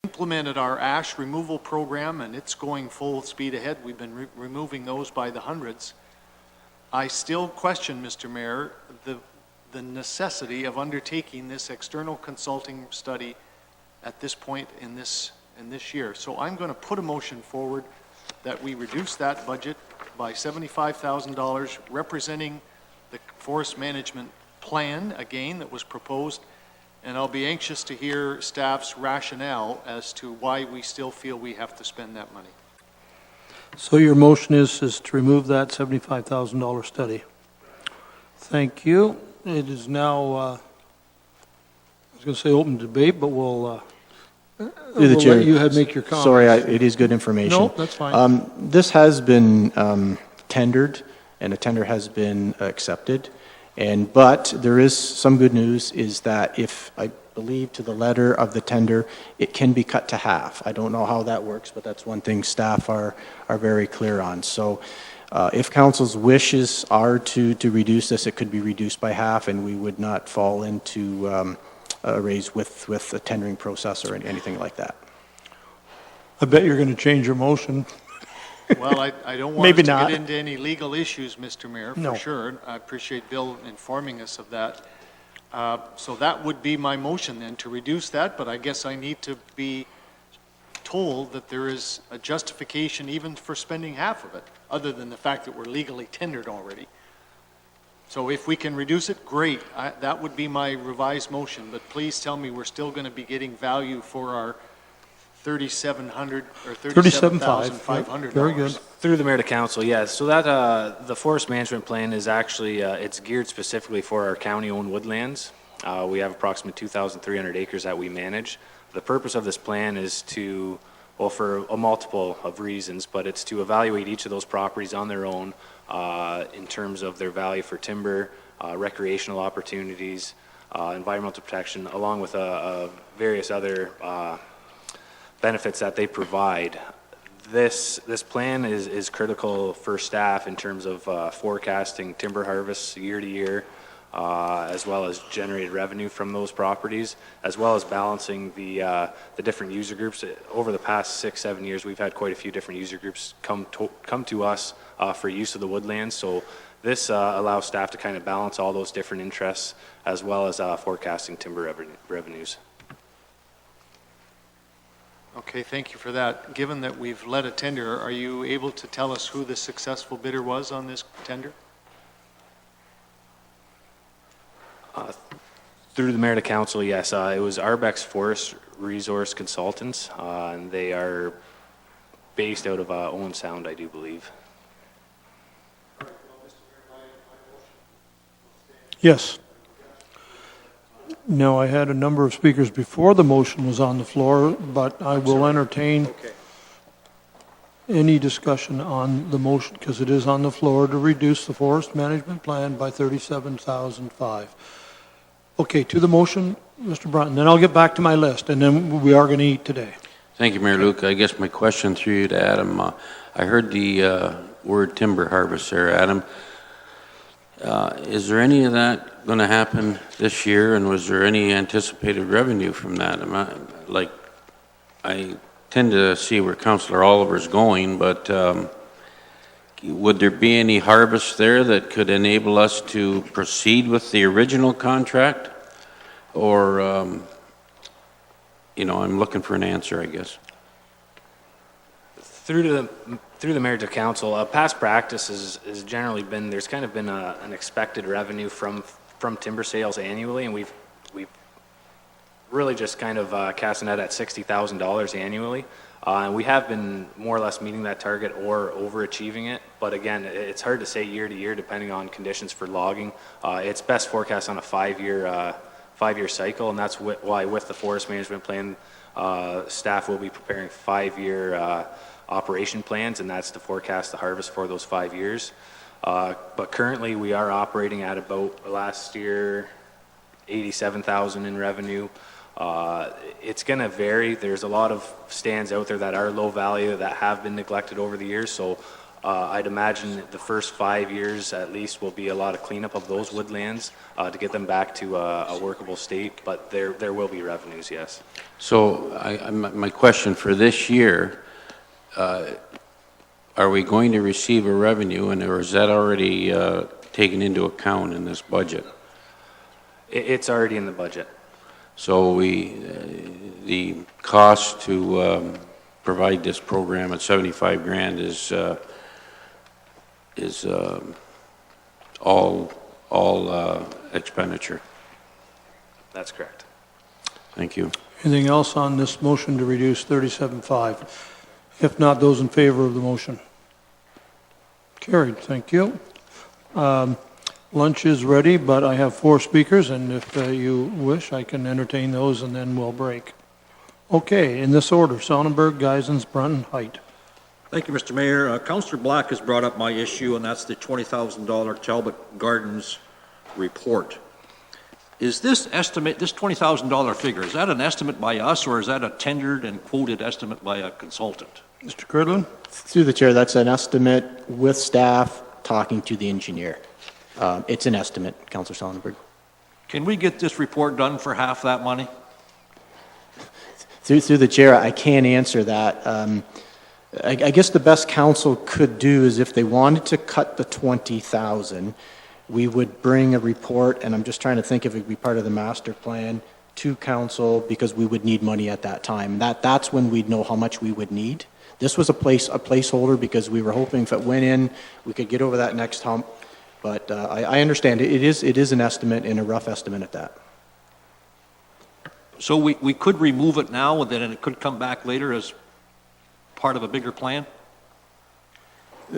implemented our ash removal program, and it's going full speed ahead. We've been removing those by the hundreds. I still question, Mr. Mayor, the necessity of undertaking this external consulting study at this point in this year. So I'm going to put a motion forward that we reduce that budget by $75,000, representing the forest management plan, again, that was proposed, and I'll be anxious to hear staff's rationale as to why we still feel we have to spend that money. So your motion is to remove that $75,000 study. Thank you. It is now, I was going to say open debate, but we'll let you make your comments. Sorry, it is good information. No, that's fine. This has been tendered, and a tender has been accepted. But there is some good news, is that if I believe to the letter of the tender, it can be cut to half. I don't know how that works, but that's one thing staff are very clear on. So if council's wishes are to reduce this, it could be reduced by half, and we would not fall into a raise with a tendering process or anything like that. I bet you're going to change your motion. Well, I don't want us to get into any legal issues, Mr. Mayor, for sure. I appreciate Bill informing us of that. So that would be my motion then, to reduce that, but I guess I need to be told that there is a justification even for spending half of it, other than the fact that we're legally tendered already. So if we can reduce it, great. That would be my revised motion, but please tell me we're still going to be getting value for our $3,700 or $37,500. Very good. Through the mayor to council, yes. So that the forest management plan is actually it's geared specifically for our county-owned woodlands. We have approximately 2,300 acres that we manage. The purpose of this plan is to, well, for a multiple of reasons, but it's to evaluate each of those properties on their own in terms of their value for timber, recreational opportunities, environmental protection, along with various other benefits that they provide. This plan is critical for staff in terms of forecasting timber harvests year to year, as well as generated revenue from those properties, as well as balancing the different user groups. Over the past 6-7 years, we've had quite a few different user groups come to us for use of the woodlands. So this allows staff to kind of balance all those different interests, as well as forecasting timber revenues. Okay, thank you for that. Given that we've led a tender, are you able to tell us who the successful bidder was on this tender? Through the mayor to council, yes. It was Arbex Forest Resource Consultants, and they are based out of Owen Sound, I do believe. Yes. No, I had a number of speakers before the motion was on the floor, but I will entertain any discussion on the motion, because it is on the floor, to reduce the forest management plan by $37,500. Okay, to the motion, Mr. Brunton. Then I'll get back to my list, and then we are going to eat today. Thank you, Mayor Luke. I guess my question through you to Adam, I heard the word timber harvest there, Adam. Is there any of that going to happen this year, and was there any anticipated revenue from that? I tend to see where Councillor Oliver's going, but would there be any harvest there that could enable us to proceed with the original contract? Or, I'm looking for an answer, I guess. Through the mayor to council, past practice has generally been, there's kind of been an expected revenue from timber sales annually, and we've really just kind of cast a net at $60,000 annually. And we have been more or less meeting that target or overachieving it. But again, it's hard to say year to year depending on conditions for logging. It's best forecast on a five-year cycle, and that's why with the forest management plan, staff will be preparing 5-year operation plans, and that's to forecast the harvest for those 5 years. But currently we are operating at about, last year, $87,000 in revenue. It's going to vary. There's a lot of stands out there that are low value that have been neglected over the years. So I'd imagine the first 5 years at least will be a lot of cleanup of those woodlands to get them back to a workable state, but there will be revenues, yes. So my question for this year, are we going to receive a revenue, or is that already taken into account in this budget? It's already in the budget. So the cost to provide this program at 75 grand is all expenditure. That's correct. Thank you. Anything else on this motion to reduce 37.5? If not, those in favor of the motion? Carried, thank you. Lunch is ready, but I have 4 speakers, and if you wish, I can entertain those, and then we'll break. Okay, in this order, Sonnenberg, Geisens, Brunton, Height. Thank you, Mr. Mayor. Councillor Black has brought up my issue, and that's the $20,000 Talbot Gardens report. Is this estimate, this $20,000 figure, is that an estimate by us, or is that a tendered and quoted estimate by a consultant? Mr. Curdlin? Through the chair, that's an estimate with staff talking to the engineer. It's an estimate, Councillor Sonnenberg. Can we get this report done for half that money? Through the chair, I can't answer that. I guess the best council could do is if they wanted to cut the 20,000, we would bring a report, and I'm just trying to think if it would be part of the master plan, to council, because we would need money at that time. That's when we'd know how much we would need. This was a placeholder because we were hoping if it went in, we could get over that next hump. But I understand it is an estimate and a rough estimate at that. So we could remove it now, and then it could come back later as part of a bigger plan?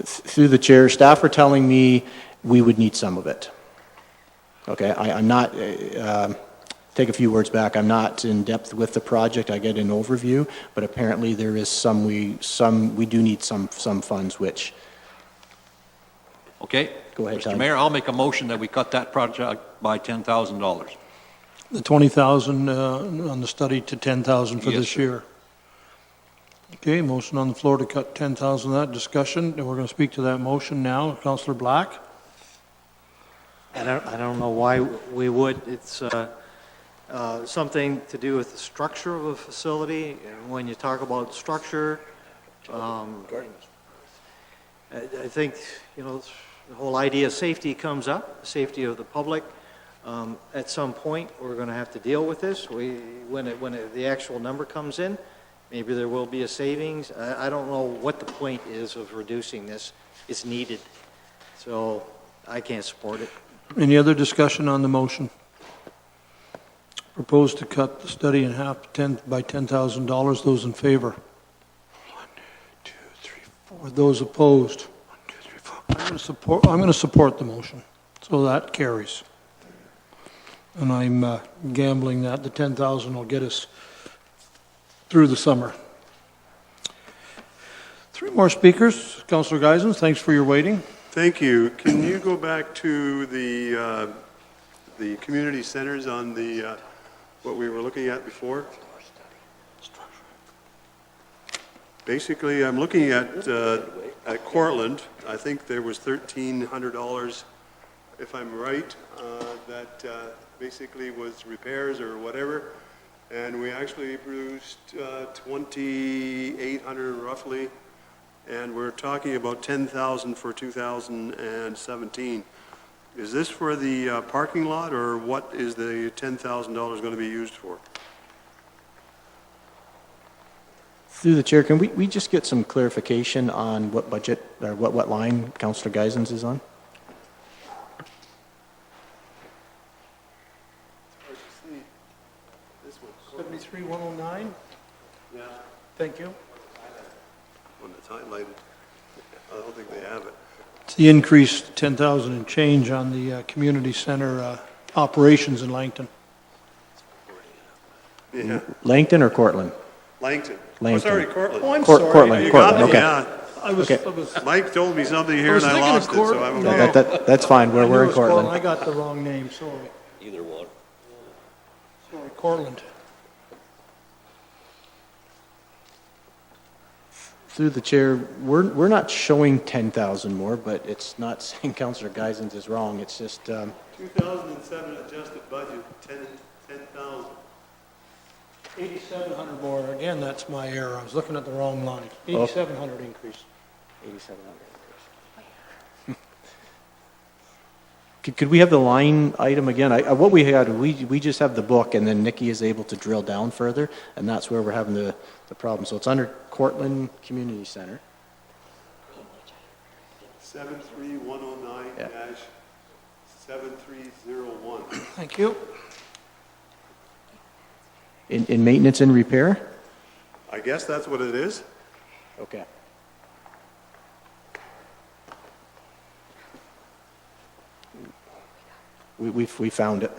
Through the chair, staff are telling me we would need some of it. Okay, I'm not, take a few words back, I'm not in depth with the project, I get an overview, but apparently there is we do need some funds, which. Okay. Go ahead, Mr. Todd. Mayor, I'll make a motion that we cut that project by $10,000. The 20,000 on the study to 10,000 for Yes, this sir. year. Okay, motion on the floor to cut 10,000, that discussion, and we're going to speak to that motion now. Councillor Black? I don't know why we would. It's something to do with the structure of a facility. And when you talk about structure, I think, the whole idea of safety comes up, safety of the public. At some point, we're going to have to deal with this. When the actual number comes in, maybe there will be a savings. I don't know what the point is of reducing this. It's needed. So I can't support it. Any other discussion on the motion? Propose to cut the study in half by $10,000. Those in favor? 1, 2, 3, 4. Those opposed? 1, 2, 3, 4. I'm going to support the motion, so that carries. And I'm gambling that the 10,000 will get us through the summer. 3 more speakers. Councillor Geisens, thanks for your waiting. Thank you. Can you go back to the community centers on the what we were looking at before? Basically, I'm looking at Cortland. I think there was $1,300, if I'm right, that basically was repairs or whatever, and we actually produced 2,800 roughly. And we're talking about 10,000 for 2017. Is this for the parking lot, or what is the $10,000 going to be used for? Through the chair, can we just get some clarification on what budget, or what line Councillor Geisens is on? This one. 73,109? Yeah. Thank you. One that's highlighted. I don't think they have it. It's the increased 10,000 and change on the community center operations in Langton. Yeah, Langton or Cortland? Langton. Oh, Langton. sorry, Cortland. I'm Cortland, You got me, okay. yeah. I was, Okay. Mike told me something here was and I thinking of lost it, so I'm Cortland. okay. That's fine, I we're knew it in was Cortland. I got the wrong name, sorry. Either one. Sorry, Cortland. Through the chair, we're not showing 10,000 more, but it's not saying Councillor Geisens is wrong. It's just, 2007 adjusted budget, 10,000. 8,700 more, again, that's my error, I was looking at the wrong line. 8,700 increase. 8,700. Could we have the line item again? What we had, we just have the book, and then Nikki is able to drill down further, and that's where we're having the problem. So it's under Cortland Community Center. 73109-7301. Thank you. In maintenance and repair? I guess that's what it is. Okay. We found it.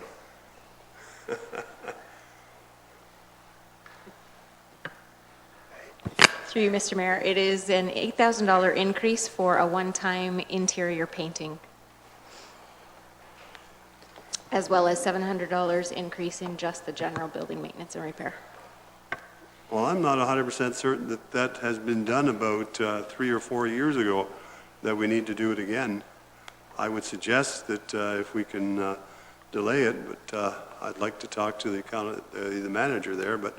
Through you, Mr. Mayor, it is an $8,000 increase for a one-time interior painting, as well as $700 increase in just the general building maintenance and repair. Well, I'm not 100% certain that that has been done about 3 or 4 years ago, that we need to do it again. I would suggest that if we can delay it, but I'd like to talk to the manager there, but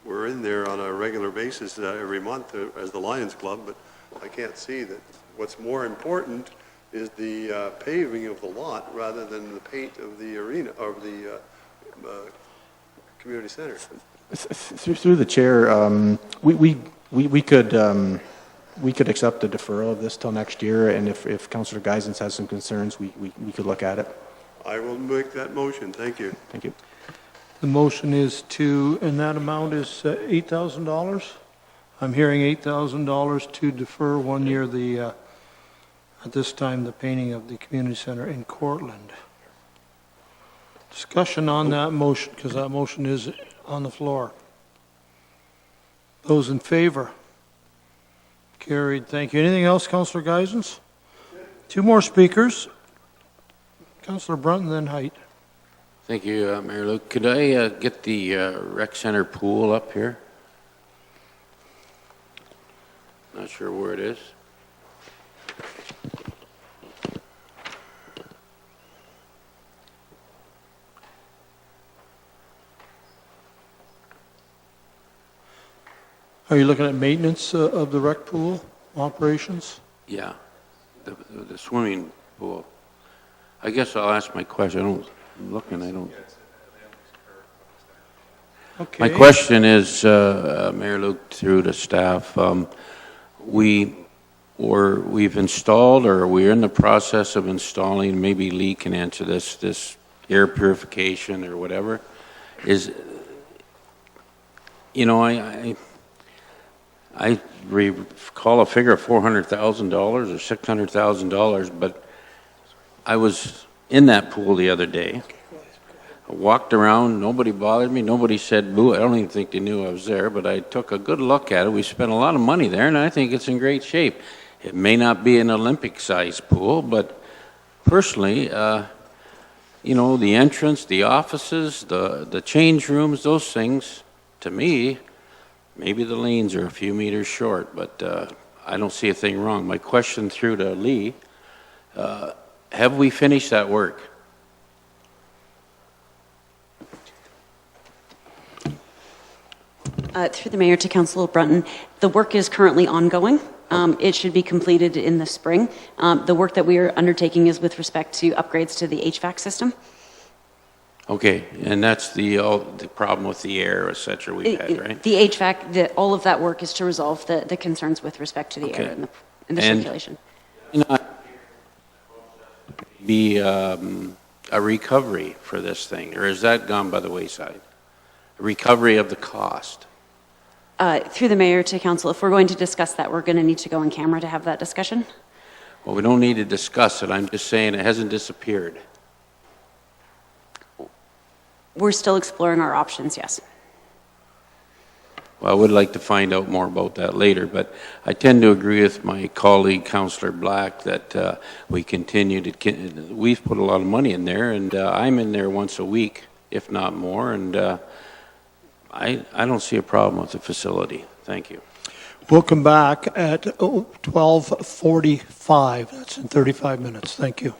we're in there on a regular basis every month as the Lions Club, but I can't see that. What's more important is the paving of the lot rather than the paint of the arena, or the community center. Through the chair, we could accept the deferral of this till next year, and if Councillor Geisens has some concerns, we could look at it. I will make that motion. Thank you. Thank you. The motion is to, and that amount is $8,000? I'm hearing $8,000 to defer 1 year at this time, the painting of the community center in Cortland. Discussion on that motion, because that motion is on the floor. Those in favor? Carried, thank you. Anything else, Councillor Geisens? 2 more speakers. Councillor Brunton, then Height. Thank you, Mayor Luke. Could I get the rec center pool up here? Not sure where it is. Are you looking at maintenance of the rec pool operations? Yeah, the swimming pool. I guess I'll ask my question. I'm looking, I don't. Okay. My question is, Mayor Luke, through the staff, we've installed, or we're in the process of installing, maybe Lee can answer this air purification or whatever, is, you know, I recall a figure of $400,000 or $600,000, but I was in that pool the other day. I walked around, nobody bothered me, nobody said boo. I don't even think they knew I was there, but I took a good look at it. We spent a lot of money there, and I think it's in great shape. It may not be an Olympic-sized pool, but personally, you know, the entrance, the offices, the change rooms, those things, to me, maybe the lanes are a few meters short, but I don't see a thing wrong. My question through to Lee, have we finished that work? Through the mayor to Councillor Brunton, the work is currently ongoing. It should be completed in the spring. The work that we are undertaking is with respect to upgrades to the HVAC system. Okay, and that's the problem with the air, et cetera, we've had, right? The HVAC, all of that work is to resolve the concerns with respect to the air and the circulation. Be a recovery for this thing, or has that gone by the wayside? A recovery of the cost? Through the mayor to council, if we're going to discuss that, we're going to need to go on camera to have that discussion. Well, we don't need to discuss it. I'm just saying it hasn't disappeared. We're still exploring our options, yes. Well, I would like to find out more about that later, but I tend to agree with my colleague, Councillor Black, that we continue to, we've put a lot of money in there, and I'm in there once a week, if not more, and I don't see a problem with the facility. Thank you. We'll come back at 12:45. That's in 35 minutes. Thank you.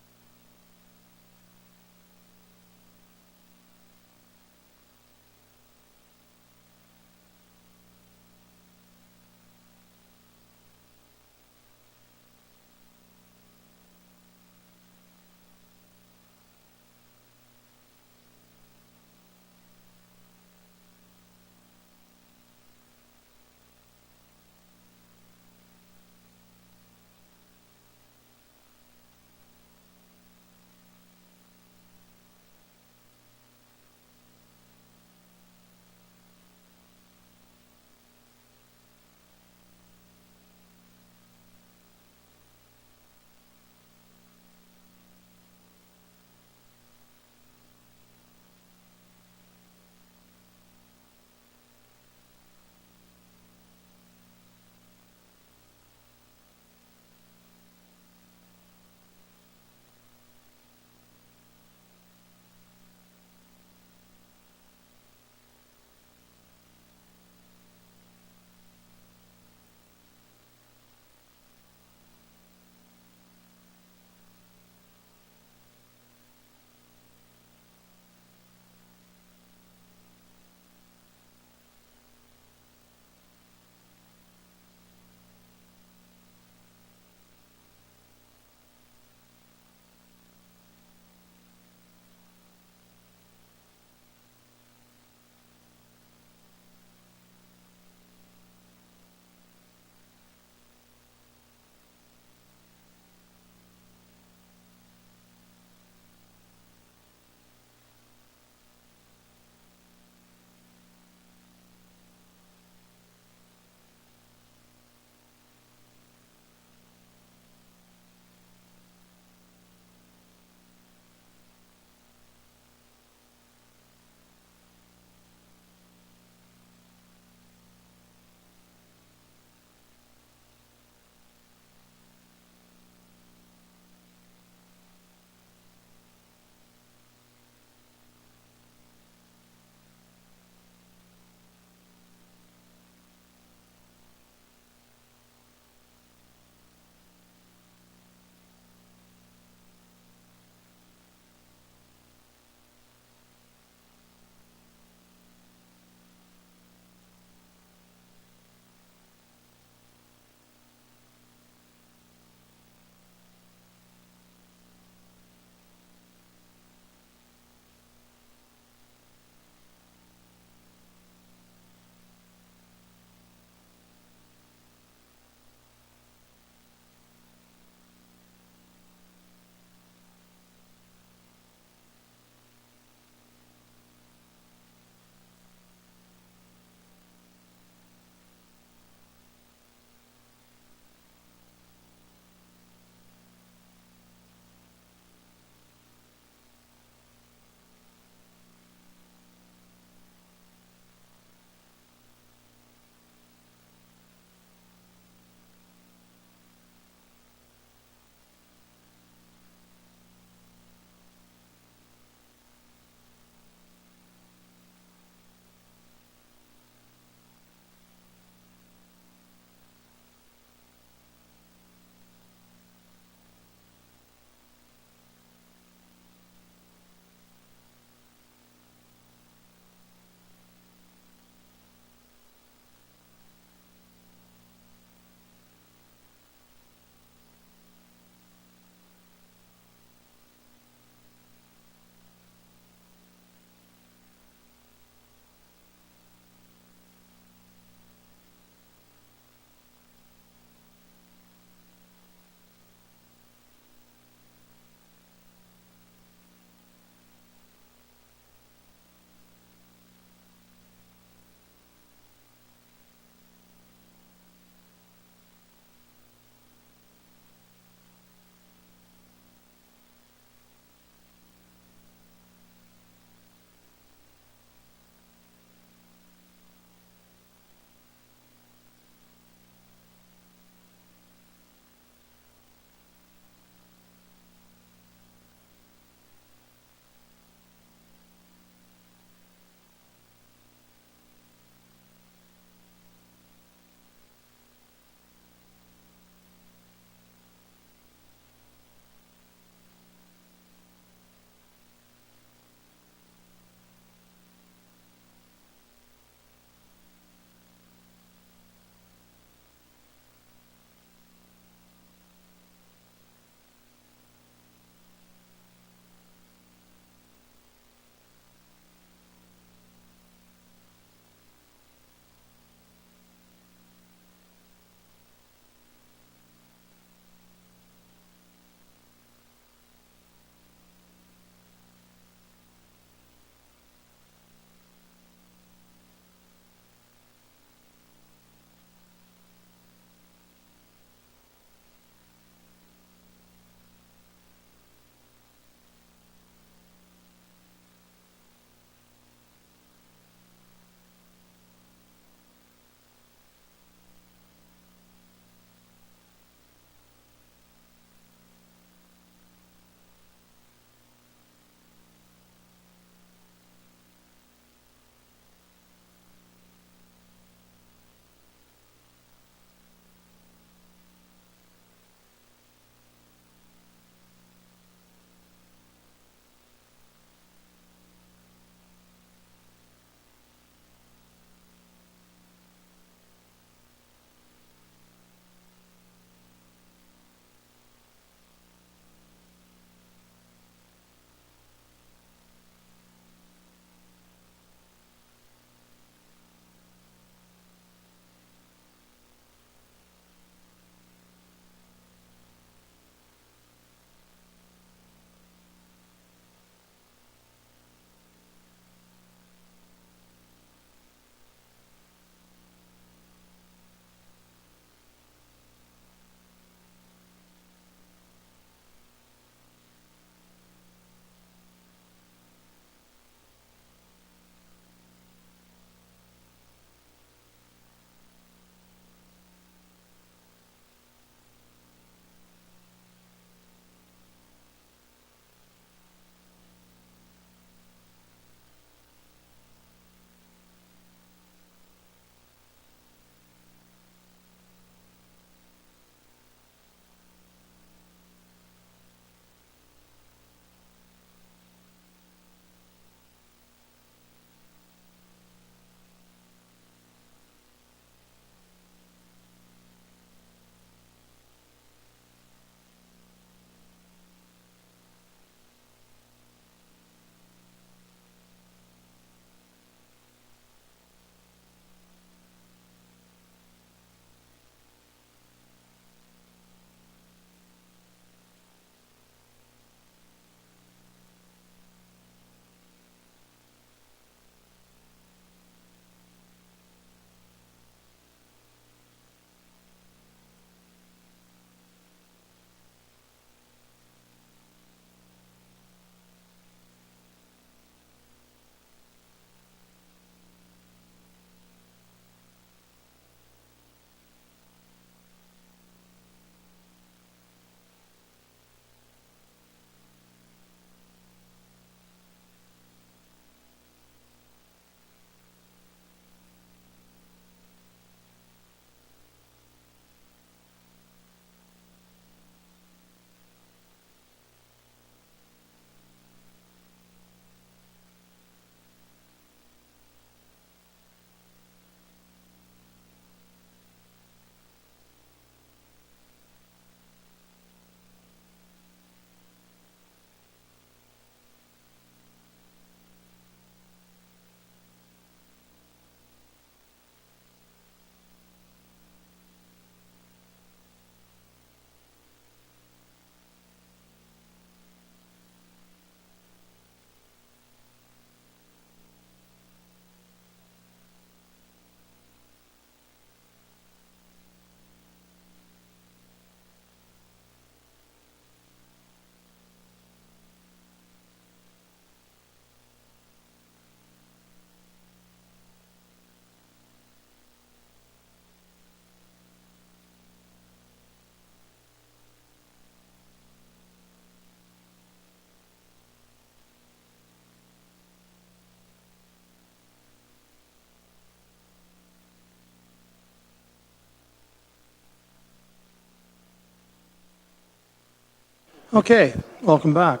Okay, welcome back.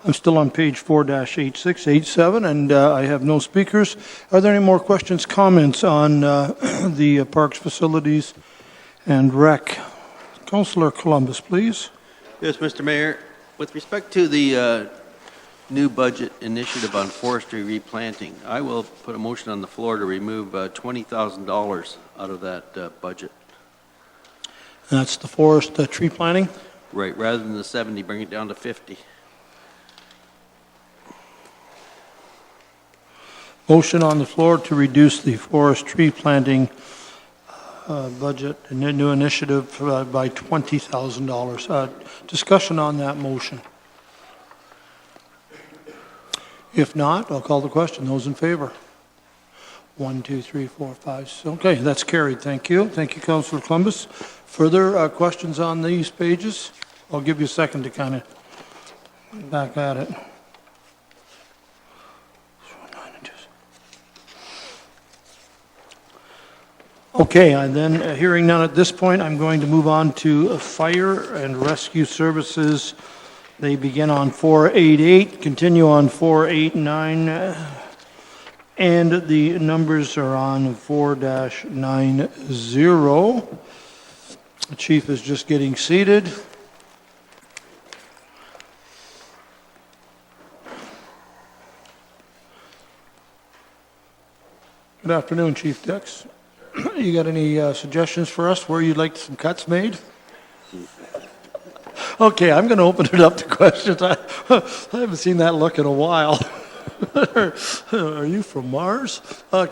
I'm still on page 4-8687, and I have no speakers. Are there any more questions, comments on the Parks, Facilities, and Rec? Councillor Columbus, please. Yes, Mr. Mayor. With respect to the new budget initiative on forestry replanting, I will put a motion on the floor to remove $20,000 out of that budget. That's the forest tree planting. Right, rather than the 70, bring it down to 50. Motion on the floor to reduce the forest tree planting budget and the new initiative by $20,000. Discussion on that motion. If not, I'll call the question. Those in favor? 1, 2, 3, 4, 5. Okay, that's carried. Thank you. Thank you, Councillor Columbus. Further questions on these pages? I'll give you a second to kind of back at it. Okay, and then hearing none at this point, I'm going to move on to Fire and Rescue Services. They begin on 488, continue on 489, and the numbers are on 4-90. The chief is just getting seated. Good afternoon, Chief Dix. You got any suggestions for us where you'd like some cuts made? Okay, I'm going to open it up to questions. I haven't seen that look in a while. Are you from Mars?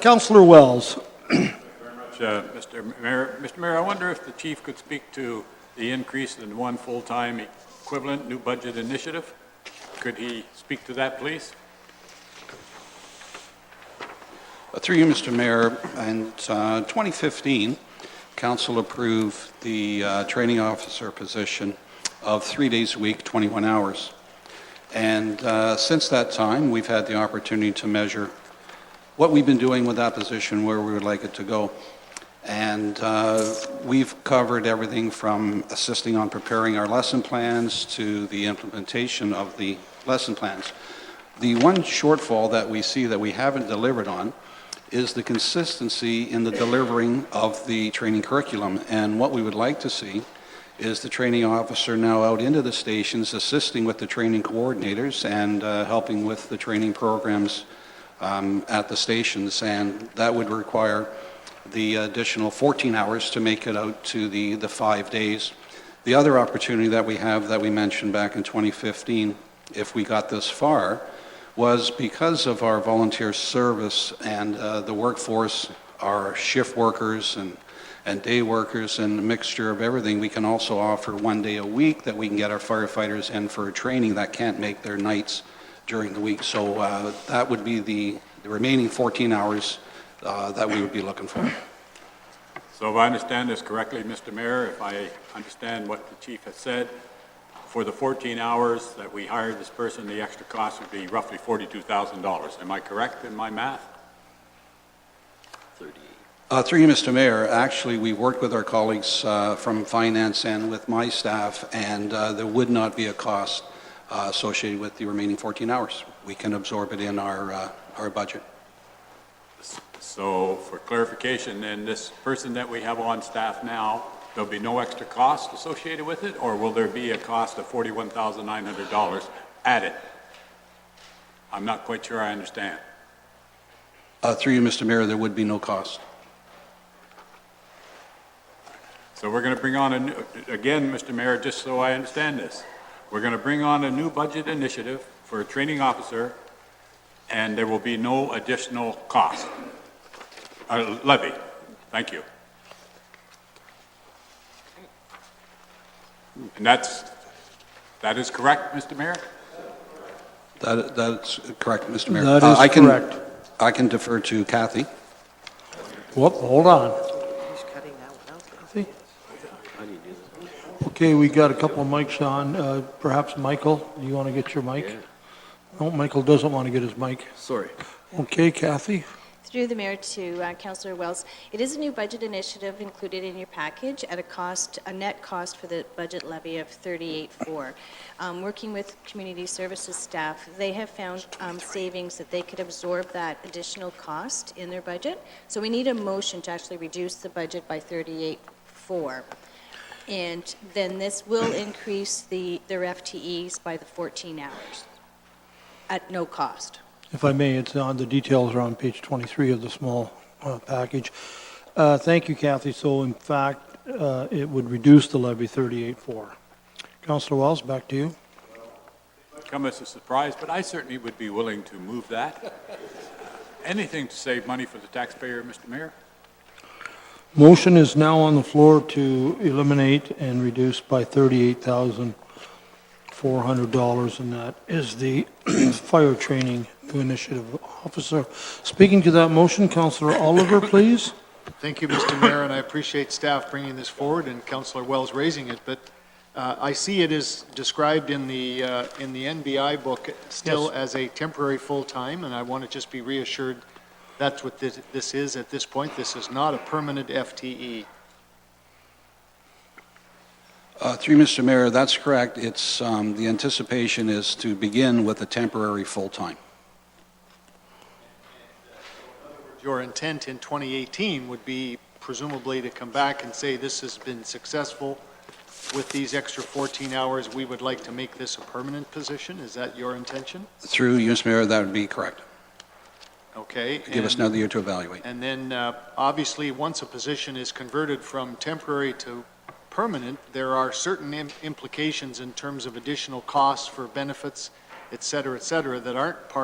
Councillor Wells. Thank you very much, Mr. Mayor. Mr. Mayor, I wonder if the chief could speak to the increase in one full-time equivalent new budget initiative. Could he speak to that, please? Through you, Mr. Mayor, in 2015, Council approved the training officer position of 3 days a week, 21 hours. And since that time, we've had the opportunity to measure what we've been doing with that position, where we would like it to go. And we've covered everything from assisting on preparing our lesson plans to the implementation of the lesson plans. The one shortfall that we see that we haven't delivered on is the consistency in the delivering of the training curriculum. And what we would like to see is the training officer now out into the stations assisting with the training coordinators and helping with the training programs at the stations. And that would require the additional 14 hours to make it out to the 5 days. The other opportunity that we have that we mentioned back in 2015, if we got this far, was because of our volunteer service and the workforce, our shift workers and day workers and a mixture of everything, we can also offer 1 day a week that we can get our firefighters in for a training that can't make their nights during the week. So that would be the remaining 14 hours that we would be looking for. So if I understand this correctly, Mr. Mayor, if I understand what the chief has said, for the 14 hours that we hired this person, the extra cost would be roughly $42,000. Am I correct in my math? 38. Through you, Mr. Mayor, actually, we worked with our colleagues from finance and with my staff, and there would not be a cost associated with the remaining 14 hours. We can absorb it in our budget. So for clarification, then this person that we have on staff now, there'll be no extra cost associated with it, or will there be a cost of $41,900 added? I'm not quite sure I understand. Through you, Mr. Mayor, there would be no cost. So we're going to bring on a new, again, Mr. Mayor, just so I understand this, we're going to bring on a new budget initiative for a training officer, and there will be no additional cost, levy. Thank you. And that is correct, Mr. Mayor? That's correct, Mr. Mayor. That is correct. I can defer to Kathy. Whoop, hold on. How do you do that? Okay, we got a couple of mics on. Perhaps Michael, do you want to get your mic? Yeah. No, Michael doesn't want to get his mic. Sorry. Okay, Kathy? Through the mayor to Councillor Wells, it is a new budget initiative included in your package at a net cost for the budget levy of 38.4. Working with community services staff, they have found savings that they could absorb that additional cost in their budget. So we need a motion to actually reduce the budget by 38.4. And then this will increase their FTEs by the 14 hours at no cost. If I may, it's on, the details are on page 23 of the small package. Thank you, Kathy. So in fact, it would reduce the levy 38.4. Councillor Wells, back to you. Come as a surprise, but I certainly would be willing to move that. Anything to save money for the taxpayer, Mr. Mayor? Motion is now on the floor to eliminate and reduce by $38,400, and that is the fire training initiative officer. Speaking to that motion, Councillor Oliver, please. Thank you, Mr. Mayor, and I appreciate staff bringing this forward and Councillor Wells raising it, but I see it is described in the NBI book still as a temporary full-time, and I want to just be reassured that's what this is at this point. This is not a permanent FTE. Through Mr. Mayor, that's correct. It's, the anticipation is to begin with a temporary full-time. Your intent in 2018 would be presumably to come back and say this has been successful with these extra 14 hours. We would like to make this a permanent position. Is that your intention? Through you, Mr. Mayor, that would be correct. Okay. Give us another year to evaluate. And then obviously once a position is converted from temporary to permanent, there are certain implications in terms of additional costs for benefits, et cetera, that aren't part